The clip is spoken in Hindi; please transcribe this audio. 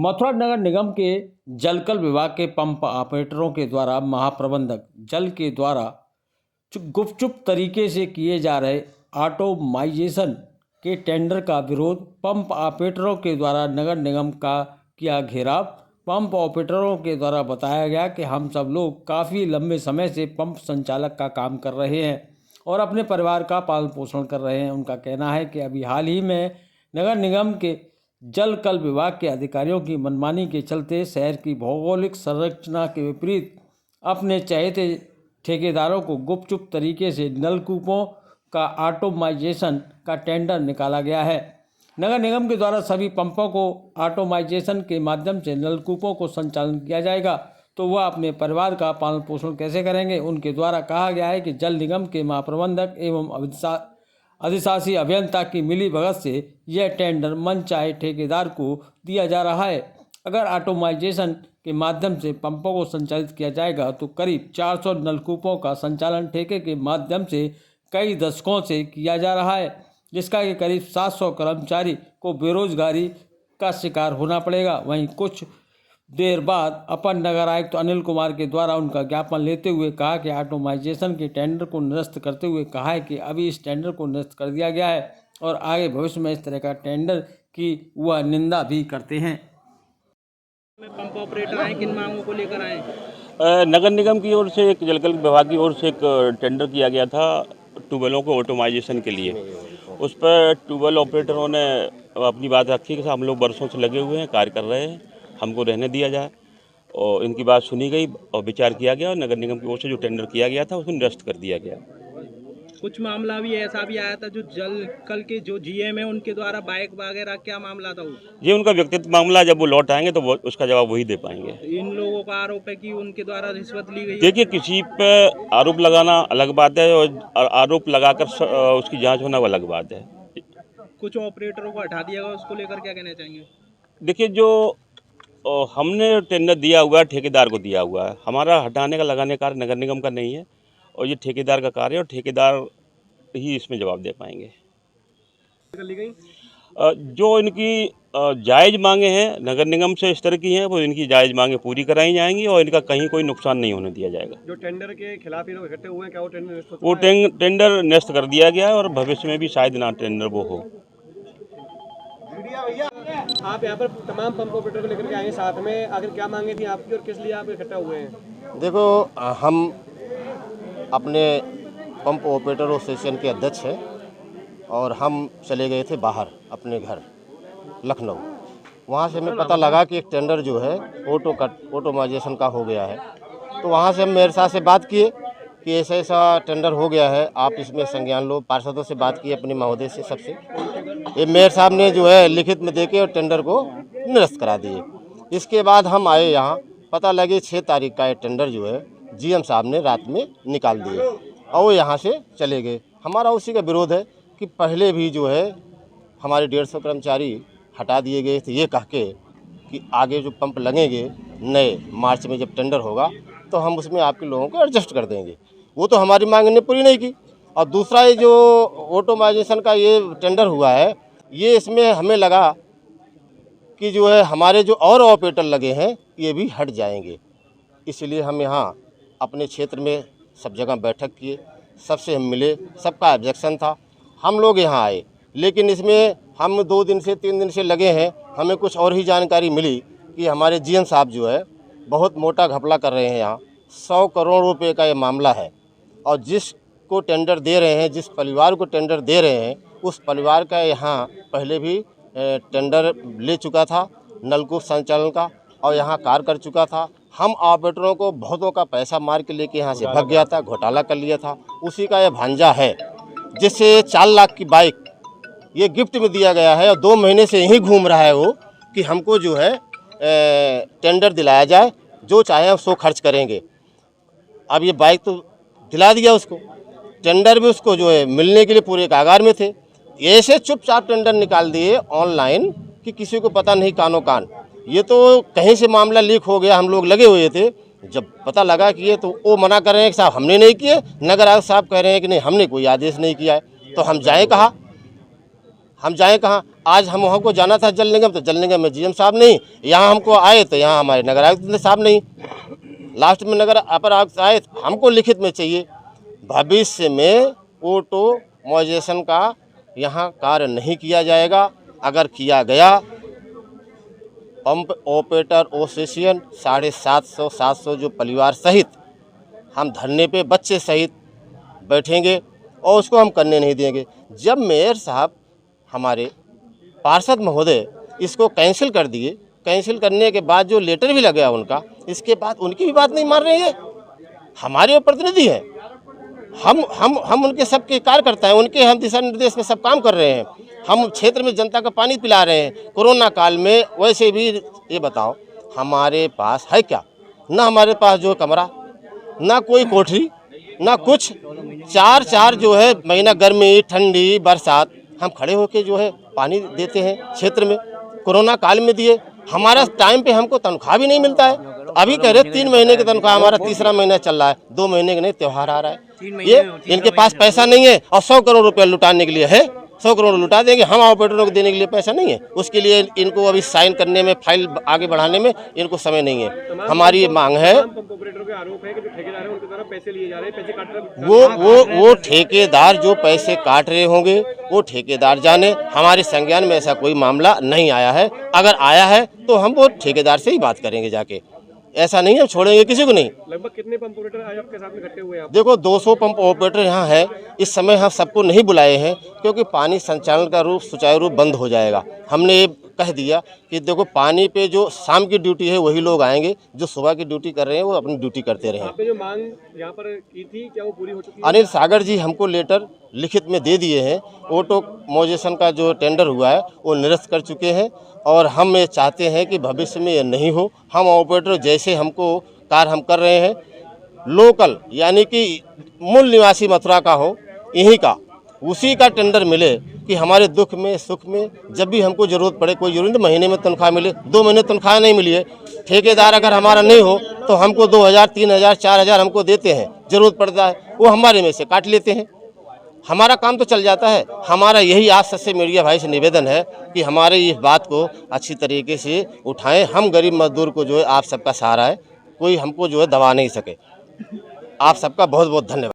मथुरा नगर निगम के जलकल विभाग के पंप ऑपरेटरों के द्वारा महाप्रबंधक जल के द्वारा गुपचुप तरीके से किए जा रहे ऑटोमाइजेशन के टेंडर का विरोध। पंप ऑपरेटरों के द्वारा नगर निगम का किया घेराव। पंप ऑपरेटरों के द्वारा बताया गया कि हम सब लोग काफ़ी लंबे समय से पंप संचालक का काम कर रहे हैं और अपने परिवार का पालन पोषण कर रहे हैं। उनका कहना है कि अभी हाल ही में नगर निगम के जल कल विभाग के अधिकारियों की मनमानी के चलते शहर की भौगोलिक संरचना के विपरीत अपने चहेते ठेकेदारों को गुपचुप तरीके से नलकूपों का ऑटोमाइजेशन का टेंडर निकाला गया है। नगर निगम के द्वारा सभी पंपों को ऑटोमाइजेशन के माध्यम से नलकूपों को संचालन किया जाएगा, तो वह अपने परिवार का पालन पोषण कैसे करेंगे। उनके द्वारा कहा गया है कि जल निगम के महाप्रबंधक एवं अधिशासी अभियंता की मिली भगत से यह टेंडर मनचाहे ठेकेदार को दिया जा रहा है। अगर ऑटोमाइजेशन के माध्यम से पंपों को संचालित किया जाएगा तो करीब 400 नलकूपों का संचालन ठेके के माध्यम से कई दशकों से किया जा रहा है, जिसका कि करीब 700 कर्मचारी को बेरोजगारी का शिकार होना पड़ेगा। वहीं कुछ देर बाद अपर नगर आयुक्त अनिल कुमार के द्वारा उनका ज्ञापन लेते हुए कहा कि ऑटोमाइजेशन के टेंडर को निरस्त करते हुए कहा है कि अभी इस टेंडर को निरस्त कर दिया गया है और आगे भविष्य में इस तरह का टेंडर की वह निंदा भी करते हैं। पंप ऑपरेटर आए, किन मांगों को लेकर आए? नगर निगम की ओर से एक जलकल विभाग की ओर से एक टेंडर किया गया था ट्यूबवेलों को ऑटोमाइजेशन के लिए। उस पर ट्यूबवेल ऑपरेटरों ने अपनी बात रखी कि हम लोग बरसों से लगे हुए हैं, कार्य कर रहे हैं, हमको रहने दिया जाए। और इनकी बात सुनी गई और विचार किया गया और नगर निगम की ओर से जो टेंडर किया गया था उसको निरस्त कर दिया गया। कुछ मामला भी ऐसा भी आया था जो जल कल के जो जीएम है उनके द्वारा बाइक वगैरह, क्या मामला था वो? ये उनका व्यक्तिगत मामला, जब वो लौट आएंगे तो उसका जवाब वही दे पाएंगे। इन लोगों का आरोप है कि उनके द्वारा रिश्वत ली गई। देखिए, किसी पे आरोप लगाना अलग बात है और आरोप लगाकर उसकी जाँच होना अलग बात है। कुछ ऑपरेटरों को हटा दिया गया, उसको लेकर क्या कहना चाहेंगे? देखिए, जो हमने टेंडर दिया हुआ है ठेकेदार को दिया हुआ है, हमारा हटाने का लगाने का कार्य नगर निगम का नहीं है और ये ठेकेदार का कार्य है और ठेकेदार ही इसमें जवाब दे पाएंगे। जो इनकी जायज़ मांगे हैं नगर निगम से इस तरह की हैं, वो इनकी जायज़ मांगे पूरी कराई जाएंगी और इनका कहीं कोई नुकसान नहीं होने दिया जाएगा। जो टेंडर के खिलाफ ये लोग इकट्ठे हुए हैं, क्या वो टेंडर निरस्त कर दिया गया है और भविष्य में भी शायद ना टेंडर वो हो। आप यहाँ पर तमाम पंप ऑपरेटर को लेकर के आए साथ में, आखिर क्या मांगे थी आपकी और किस लिए आप इकट्ठा हुए हैं? देखो, हम अपने पंप ऑपरेटर एसोसिएशन के अध्यक्ष हैं और हम चले गए थे बाहर अपने घर लखनऊ। वहाँ से हमें पता लगा कि एक टेंडर जो है ऑटोमाइजेशन का हो गया है। तो वहाँ से हम मेयर साहब से बात किए कि ऐसा ऐसा टेंडर हो गया है, आप इसमें संज्ञान लो। पार्षदों से बात की, अपने महोदय से, सबसे। ये मेयर साहब ने जो है लिखित में देके और टेंडर को निरस्त करा दिए। इसके बाद हम आए यहाँ, पता लगे 6 तारीख का ये टेंडर जो है जीएम साहब ने रात में निकाल दिए और वो यहाँ से चले गए। हमारा उसी का विरोध है कि पहले भी जो है हमारे 150 कर्मचारी हटा दिए गए थे, ये कह के कि आगे जो पंप लगेंगे नए मार्च में जब टेंडर होगा तो हम उसमें आपके लोगों को एडजस्ट कर देंगे। वो तो हमारी मांग ने पूरी नहीं की। और दूसरा ये जो ऑटोमाइजेशन का ये टेंडर हुआ है, ये इसमें हमें लगा कि जो है हमारे जो और ऑपरेटर लगे हैं ये भी हट जाएंगे। इसलिए हम यहाँ अपने क्षेत्र में सब जगह बैठक किए, सबसे हम मिले, सबका ऑब्जेक्शन था, हम लोग यहाँ आए। लेकिन इसमें हम 2 दिन से 3 दिन से लगे हैं। हमें कुछ और ही जानकारी मिली कि हमारे जीएम साहब जो है बहुत मोटा घपला कर रहे हैं। यहाँ 100 करोड़ रुपए का ये मामला है और जिसको टेंडर दे रहे हैं, जिस परिवार को टेंडर दे रहे हैं, उस परिवार का यहाँ पहले भी टेंडर ले चुका था नलकूप संचालन का और यहाँ कार्य कर चुका था। हम ऑपरेटरों को बहुतों का पैसा मार के लेके यहाँ से भाग गया था, घोटाला कर लिया था। उसी का यह भांजा है जिससे 4 लाख की बाइक ये गिफ्ट में दिया गया है और 2 महीने से यहीं घूम रहा है वो कि हमको जो है टेंडर दिलाया जाए, जो चाहे सो खर्च करेंगे। अब ये बाइक तो दिला दिया उसको, टेंडर भी उसको जो है मिलने के लिए पूरे कागार में थे। ऐसे चुपचाप टेंडर निकाल दिए ऑनलाइन कि किसी को पता नहीं कानो कान। ये तो कहीं से मामला लीक हो गया, हम लोग लगे हुए थे। जब पता लगा कि ये तो वो मना कर रहे हैं कि साहब हमने नहीं किए, नगर आयुक्त साहब कह रहे हैं कि नहीं हमने कोई आदेश नहीं किया है, तो हम जाएँ कहाँ? हम जाएं कहाँ? आज हम वहाँ को जाना था जल निगम, तो जल निगम में जीएम साहब नहीं, यहाँ हमको आए तो यहाँ हमारे नगर आयुक्त साहब नहीं, लास्ट में नगर अपर आयुक्त आए। तो हमको लिखित में चाहिए भविष्य में ऑटोमाइजेशन का यहाँ कार्य नहीं किया जाएगा। अगर किया गया पंप ऑपरेटर एसोसिएशन 750 जो परिवार सहित हम धरने पे बच्चे सहित बैठेंगे और उसको हम करने नहीं देंगे। जब मेयर साहब हमारे पार्षद महोदय इसको कैंसिल कर दिए, कैंसिल करने के बाद जो लेटर भी लगा उनका, इसके बाद उनकी भी बात नहीं मान रही है। हमारे वो प्रतिनिधि हैं, हम उनके सबके कार्यकर्ता हैं, उनके हम दिशा निर्देश में सब काम कर रहे हैं। हम क्षेत्र में जनता का पानी पिला रहे हैं। कोरोना काल में वैसे भी ये बताओ हमारे पास है क्या? ना हमारे पास जो कमरा, ना कोई कोठरी, ना कुछ। चार जो है महीना गर्मी ठंडी बरसात हम खड़े होके जो है पानी देते हैं क्षेत्र में। कोरोना काल में दिए, हमारा टाइम पे हमको तनख्वाह भी नहीं मिलता है। तो अभी कह रहे 3 महीने की तनख्वाह, हमारा तीसरा महीना चल रहा है, 2 महीने का नहीं, त्योहार आ रहा है। ये इनके पास पैसा नहीं है और 100 करोड़ रुपया लुटाने के लिए है। 100 करोड़ लुटा देंगे, हम ऑपरेटरों को देने के लिए पैसा नहीं है। उसके लिए इनको अभी साइन करने में, फाइल आगे बढ़ाने में इनको समय नहीं है। हमारी ये मांग है, पंप ऑपरेटरों के आरोप है कि जो ठेकेदार है उनके द्वारा पैसे लिए जा रहे हैं, पैसे काट रहे हैं। वो ठेकेदार जो पैसे काट रहे होंगे वो ठेकेदार जाने। हमारे संज्ञान में ऐसा कोई मामला नहीं आया है। अगर आया है तो हम वो ठेकेदार से ही बात करेंगे जाके, ऐसा नहीं है छोड़ेंगे किसी को नहीं। लगभग कितने पंप ऑपरेटर आज आपके साथ में इकट्ठे हुए हैं? देखो 200 पंप ऑपरेटर यहाँ है। इस समय हम सबको नहीं बुलाए हैं क्योंकि पानी संचालन का रूप सुचारू रूप बंद हो जाएगा। हमने ये कह दिया कि देखो पानी पे जो शाम की ड्यूटी है वही लोग आएंगे, जो सुबह की ड्यूटी कर रहे हैं वो अपनी ड्यूटी करते रहें। आपने जो मांग यहाँ पर की थी क्या वो पूरी हो चुकी है? अनिल सागर जी हमको लेटर लिखित में दे दिए हैं। ऑटोमाइजेशन का जो टेंडर हुआ है वो निरस्त कर चुके हैं और हम ये चाहते हैं कि भविष्य में ये नहीं हो। हम ऑपरेटर जैसे हमको कार्य हम कर रहे हैं, लोकल यानी कि मूल निवासी मथुरा का हो, यहीं का उसी का टेंडर मिले कि हमारे दुख में सुख में जब भी हमको ज़रूरत पड़े, कोई ज़रूरी नहीं महीने में तनख्वाह मिले, 2 महीने तनख्वाह नहीं मिली है। ठेकेदार अगर हमारा नहीं हो तो हमको 2000, 3000, 4000 हमको देते हैं, ज़रूरत पड़ता है वो हमारे में से काट लेते हैं। हमारा काम तो चल जाता है। हमारा यही आप सबसे मीडिया भाई से निवेदन है कि हमारे इस बात को अच्छी तरीके से उठाएं। हम गरीब मजदूर को जो है आप सबका सहारा है, कोई हमको जो है दबा नहीं सके। आप सबका बहुत बहुत धन्यवाद।